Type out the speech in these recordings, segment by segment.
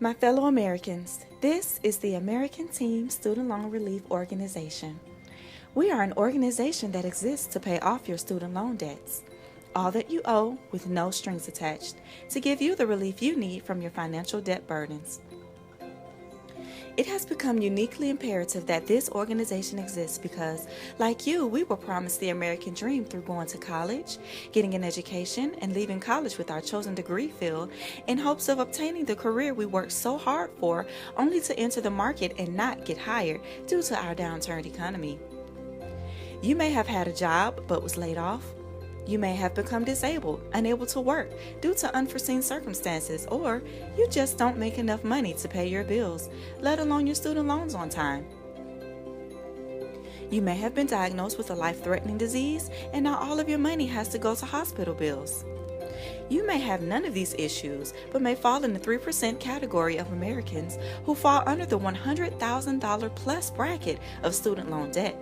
My fellow Americans, this is the American Team Student Loan Relief Organization. We are an organization that exists to pay off your student loan debts, all that you owe with no strings attached, to give you the relief you need from your financial debt burdens. It has become uniquely imperative that this organization exists because, like you, we were promised the American dream through going to college, getting an education, and leaving college with our chosen degree field in hopes of obtaining the career we worked so hard for, only to enter the market and not get hired due to our downturned economy. You may have had a job but was laid off. You may have become disabled, unable to work due to unforeseen circumstances, or you just don't make enough money to pay your bills, let alone your student loans on time. You may have been diagnosed with a life-threatening disease, and now all of your money has to go to hospital bills. You may have none of these issues, but may fall in the 3% category of Americans who fall under the $100,000 plus bracket of student loan debt.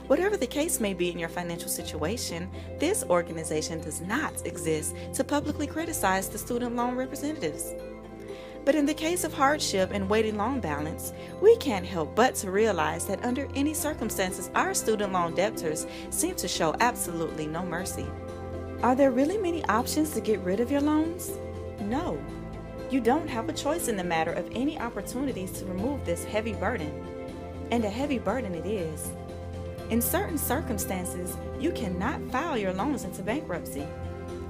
Whatever the case may be in your financial situation, this organization does not exist to publicly criticize the student loan representatives. But in the case of hardship and waiting loan balance, we can't help but to realize that under any circumstances, our student loan debtors seem to show absolutely no mercy. Are there really many options to get rid of your loans? No. You don't have a choice in the matter of any opportunities to remove this heavy burden. And a heavy burden it is. In certain circumstances, you cannot file your loans into bankruptcy.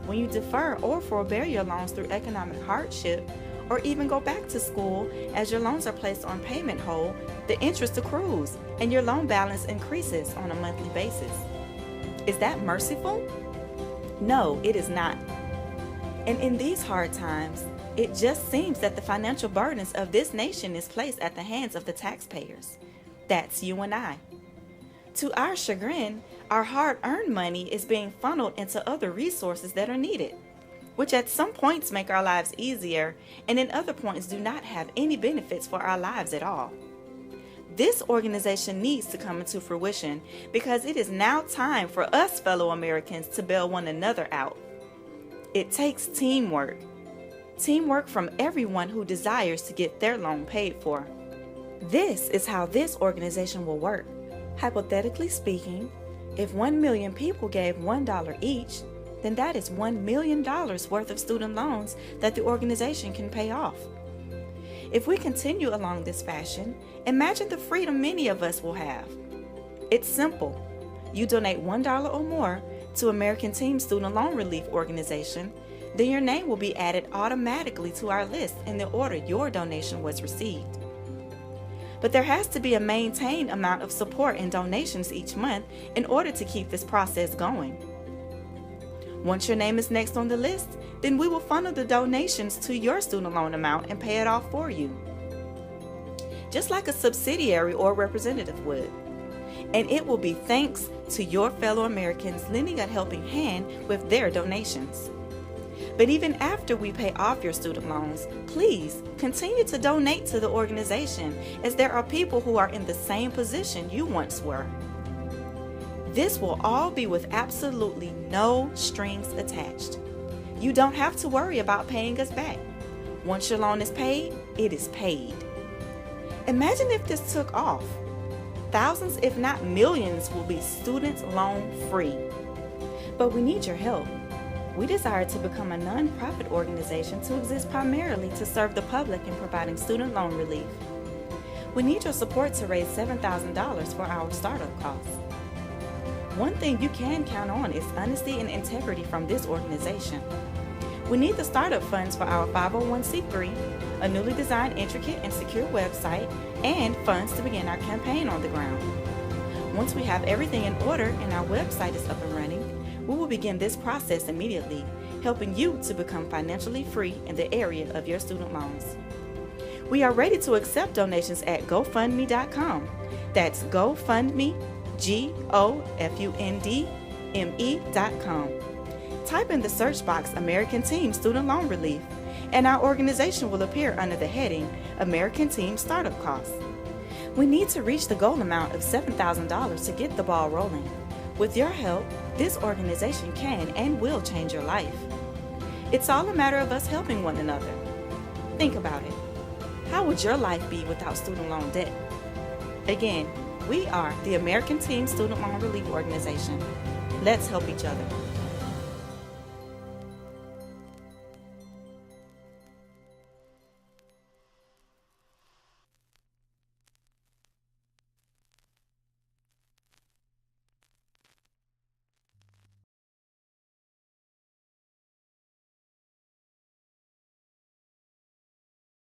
When you defer or forbear your loans through economic hardship, or even go back to school as your loans are placed on payment hold, the interest accrues and your loan balance increases on a monthly basis. Is that merciful? No, it is not. And in these hard times, it just seems that the financial burdens of this nation is placed at the hands of the taxpayers. That's you and I. To our chagrin, our hard-earned money is being funneled into other resources that are needed, which at some points make our lives easier and in other points do not have any benefits for our lives at all. This organization needs to come into fruition because it is now time for us fellow Americans to bail one another out. It takes teamwork. Teamwork from everyone who desires to get their loan paid for. This is how this organization will work. Hypothetically speaking, if 1 million people gave $1 each, then that is $1 million worth of student loans that the organization can pay off. If we continue along this fashion, imagine the freedom many of us will have. It's simple. You donate $1 or more to American Team Student Loan Relief Organization, then your name will be added automatically to our list in the order your donation was received. But there has to be a maintained amount of support and donations each month in order to keep this process going. Once your name is next on the list, then we will funnel the donations to your student loan amount and pay it off for you, just like a subsidiary or representative would. And it will be thanks to your fellow Americans lending a helping hand with their donations. But even after we pay off your student loans, please continue to donate to the organization, as there are people who are in the same position you once were. This will all be with absolutely no strings attached. You don't have to worry about paying us back. Once your loan is paid, it is paid. Imagine if this took off. Thousands, if not millions, will be student loan free. But we need your help. We desire to become a non-profit organization to exist primarily to serve the public in providing student loan relief. We need your support to raise $7,000 for our startup costs. One thing you can count on is honesty and integrity from this organization. We need the startup funds for our 501c3, a newly designed, intricate, and secure website, and funds to begin our campaign on the ground. Once we have everything in order and our website is up and running, we will begin this process immediately, helping you to become financially free in the area of your student loans. We are ready to accept donations at GoFundMe.com. That's GoFundMe, GoFundMe.com. Type in the search box American Team Student Loan Relief, and our organization will appear under the heading American Team Startup Costs. We need to reach the goal amount of $7,000 to get the ball rolling. With your help, this organization can and will change your life. It's all a matter of us helping one another. Think about it. How would your life be without student loan debt? Again, we are the American Teen Student Loan Relief Organization. Let's help each other.